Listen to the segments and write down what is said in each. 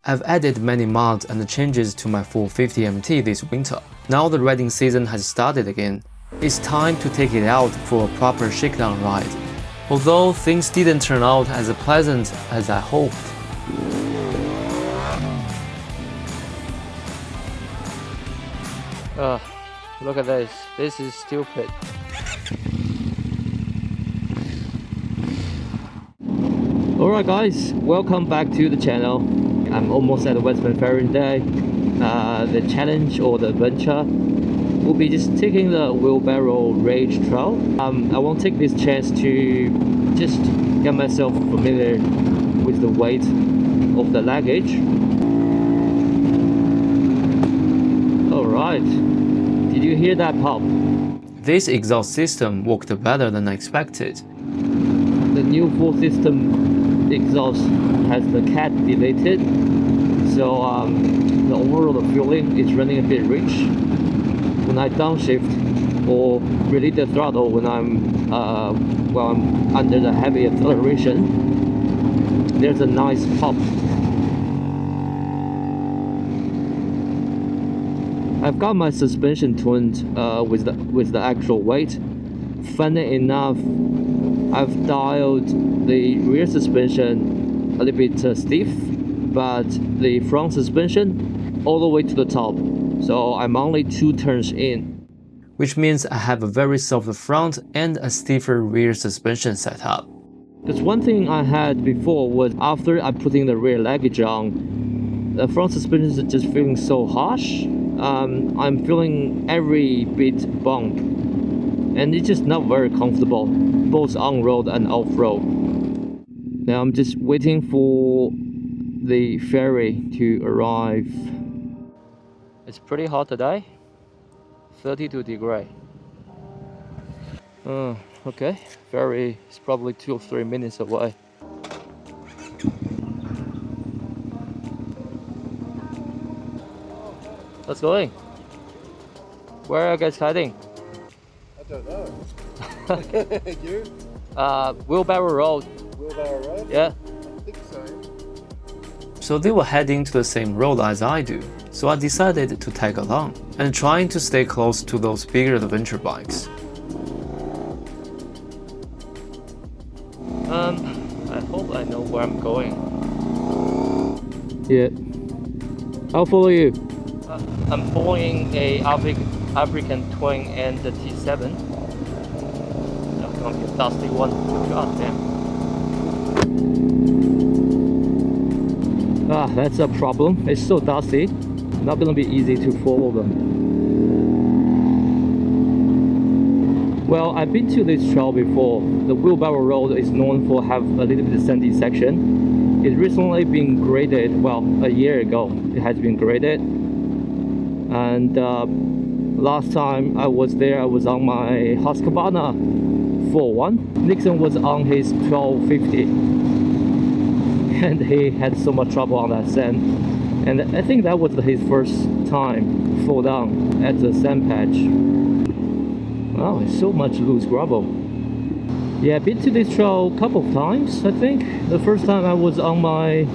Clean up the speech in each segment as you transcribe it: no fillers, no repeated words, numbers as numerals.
I've added many mods and changes to my 450 MT this winter. Now the riding season has started again. It's time to take it out for a proper shakedown ride. Although things didn't turn out as pleasant as I hoped. Look at this. This is stupid. Alright guys, welcome back to the channel. I'm almost at the Westwind ferry today. The challenge or the adventure will be just taking the Wheelbarrow Rage Trail. I won't take this chance to just get myself familiar with the weight of the luggage. Alright, did you hear that pop? This exhaust system worked better than I expected. The new full system exhaust has the cat deleted, so the overall feeling is running a bit rich. When I downshift or release the throttle when I'm under the heavy acceleration, there's a nice pop. I've got my suspension tuned with the actual weight. Funny enough, I've dialed the rear suspension a little bit stiff, but the front suspension all the way to the top. So I'm only 2 turns in. Which means I have a very soft front and a stiffer rear suspension setup. Because one thing I had before was after I putting the rear luggage on, the front suspension is just feeling so harsh. I'm feeling every bit bump, and it's just not very comfortable, both on-road and off-road. Now I'm just waiting for the ferry to arrive. It's pretty hot today, 32 degrees. Okay, ferry is probably 2 or 3 minutes away. Let's go in. Where are you guys heading? I don't know. You? Wheelbarrow Road. Wheelbarrow Road? Yeah. I think so. So they were heading to the same road as I do, so I decided to tag along and trying to stay close to those bigger adventure bikes. I hope I know where I'm going. Yeah. I'll follow you. I'm following a African Twin and the T7. That's gonna be a dusty one. God damn. That's a problem. It's so dusty. Not gonna be easy to follow them. Well, I've been to this trail before. The Wheelbarrow Road is known for have a little bit of sandy section. It's recently been graded. Well, a year ago it has been graded. And last time I was there, I was on my Husqvarna 4.1. Nixon was on his 1250, and he had so much trouble on that sand. And I think that was his first time fall down at the sand patch. Wow, it's so much loose gravel. Yeah, I've been to this trail a couple of times, I think. The first time I was on my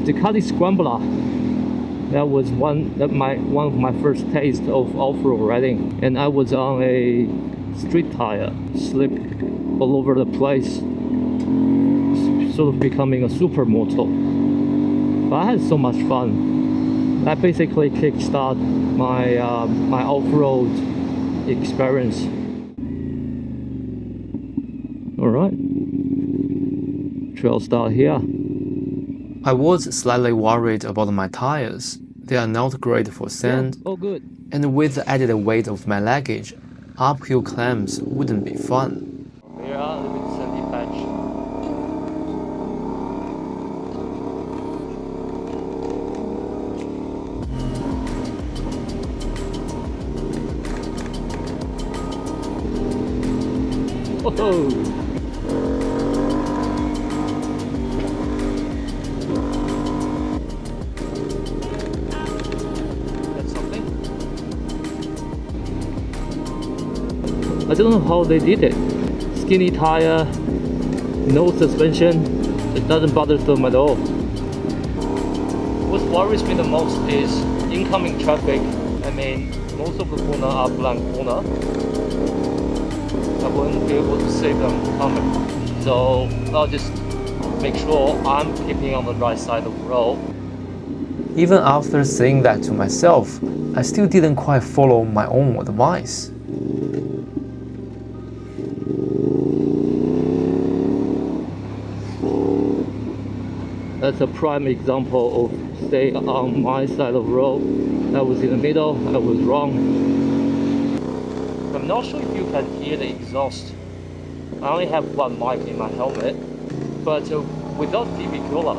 Ducati Scrambler. That was one of my first taste of off-road riding, and I was on a street tire, slipped all over the place, sort of becoming a supermoto. But I had so much fun. That basically kickstart my my off-road experience. All right, trail start here. I was slightly worried about my tires. They are not great for sand. Yeah. Oh, good. And with the added weight of my luggage, uphill climbs wouldn't be fun. We are a little bit sandy patch. Whoa! I don't know how they did it. Skinny tire, no suspension, it doesn't bother them at all. What worries me the most is incoming traffic. I mean, most of the corners are blank corner. I won't be able to see them coming. So I'll just make sure I'm keeping on the right side of the road. Even after saying that to myself, I still didn't quite follow my own advice. That's a prime example of stay on my side of the road. I was in the middle, I was wrong. I'm not sure if you can hear the exhaust. I only have one mic in my helmet, but without DB cooler,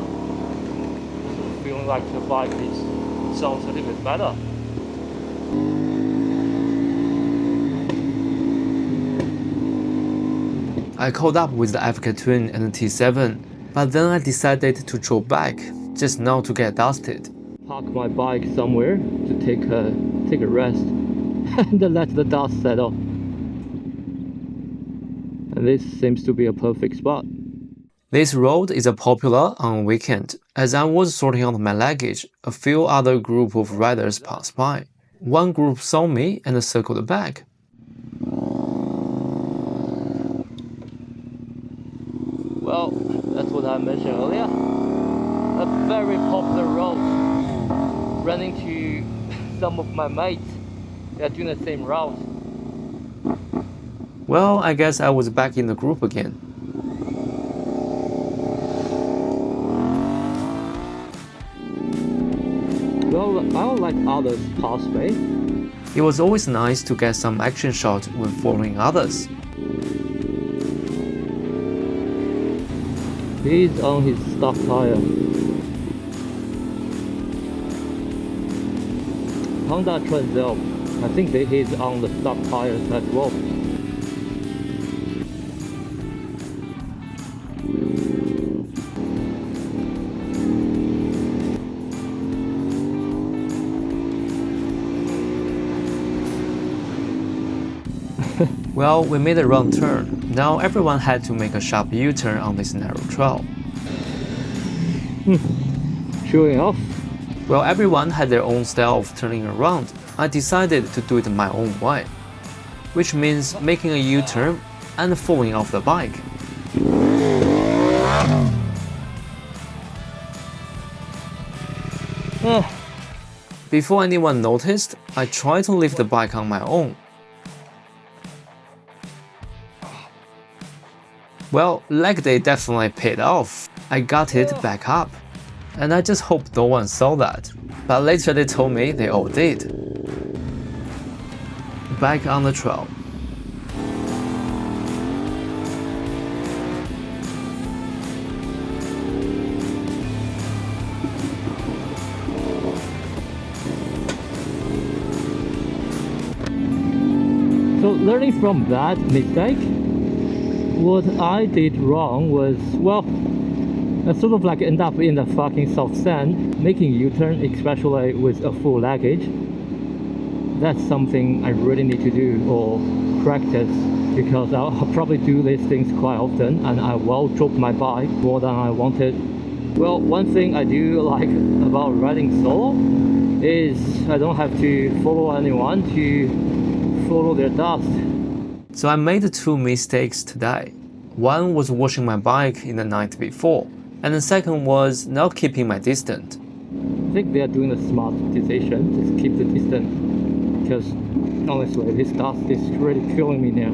feeling like the bike sounds a little bit better. I caught up with the Africa Twin and the T7, but then I decided to drop back, just now to get dusted. Park my bike somewhere to take a rest and then let the dust settle. And this seems to be a perfect spot. This road is popular on weekend. As I was sorting out my luggage, a few other group of riders passed by. One group saw me and circled back. Well, that's what I mentioned earlier. A very popular road. Running to some of my mates. They are doing the same route. Well, I guess I was back in the group again. Well, I'll let others pass me. It was always nice to get some action shot when following others. He's on his stock tire. Honda Transil. I think that he's on the stock tires as well. Well, we made a wrong turn. Now everyone had to make a sharp U-turn on this narrow trail. Showing off. Well, everyone had their own style of turning around. I decided to do it my own way, which means making a U-turn and falling off the bike. Before anyone noticed, I tried to lift the bike on my own. Well, leg day definitely paid off. I got it back up. And I just hope no one saw that. But later they told me they all did. Back on the trail. So learning from that mistake, what I did wrong was, well, I sort of like end up in the fucking soft sand, making U-turn, especially with a full luggage. That's something I really need to do or practice, because I'll probably do these things quite often and I will drop my bike more than I wanted. Well, one thing I do like about riding solo is I don't have to follow anyone to follow their dust. So I made two mistakes today. One was washing my bike in the night before, and the second was not keeping my distance. I think they are doing a smart decision, just keep the distance, because honestly this dust is really killing me now.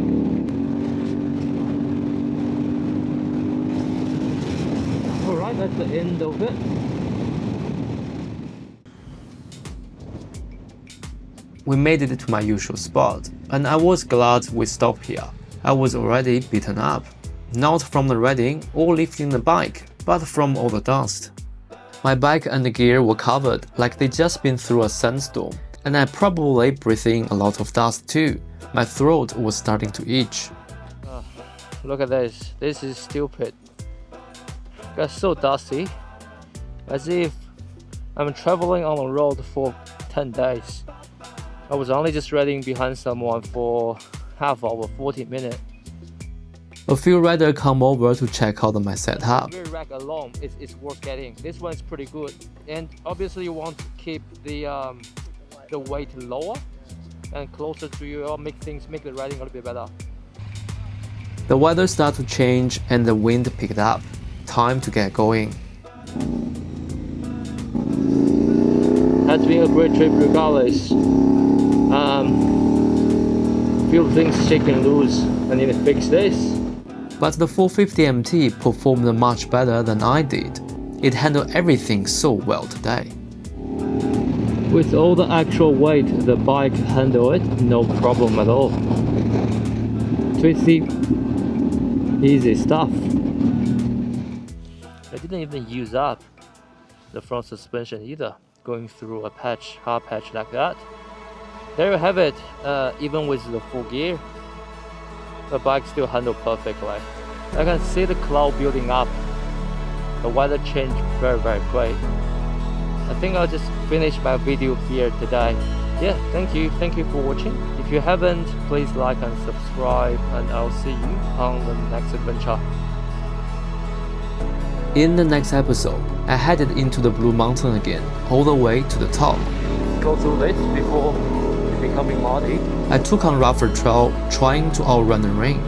Alright, that's the end of it. We made it to my usual spot, and I was glad we stopped here. I was already beaten up, not from the riding or lifting the bike, but from all the dust. My bike and the gear were covered like they'd just been through a sandstorm, and I probably breathed in a lot of dust too. My throat was starting to itch. Look at this. This is stupid. Got so dusty, as if I'm traveling on the road for 10 days. I was only just riding behind someone for half hour, 40 minutes. A few riders come over to check out my setup. Rear rack alone is worth getting. This one is pretty good, and obviously you want to keep the weight lower and closer to you, or make the riding a little bit better. The weather started to change and the wind picked up. Time to get going. Has been a great trip regardless. Few things shaking loose. I need to fix this. But the 450 MT performed much better than I did. It handled everything so well today. With all the actual weight, the bike handled it, no problem at all. Twisty, easy stuff. I didn't even use up the front suspension either, going through a hard patch like that. There you have it. Even with the full gear, the bike still handled perfectly. I can see the cloud building up. The weather changed very quick. I think I'll just finish my video here today. Yeah, thank you for watching. If you haven't, please like and subscribe, and I'll see you on the next adventure. In the next episode, I headed into the Blue Mountain again, all the way to the top. Go through this before becoming muddy. I took on rougher trail, trying to outrun the rain.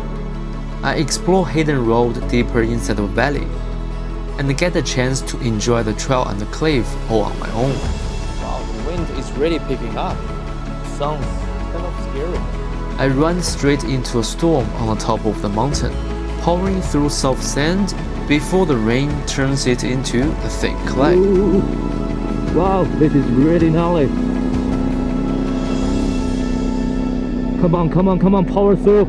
I explore hidden road deeper inside the valley, and get the chance to enjoy the trail and the cliff all on my own. Wow, the wind is really picking up. Sounds kind of scary. I run straight into a storm on the top of the mountain, pouring through soft sand before the rain turns it into a thick clay. Ooh. Wow, this is really gnarly. Come on, power through.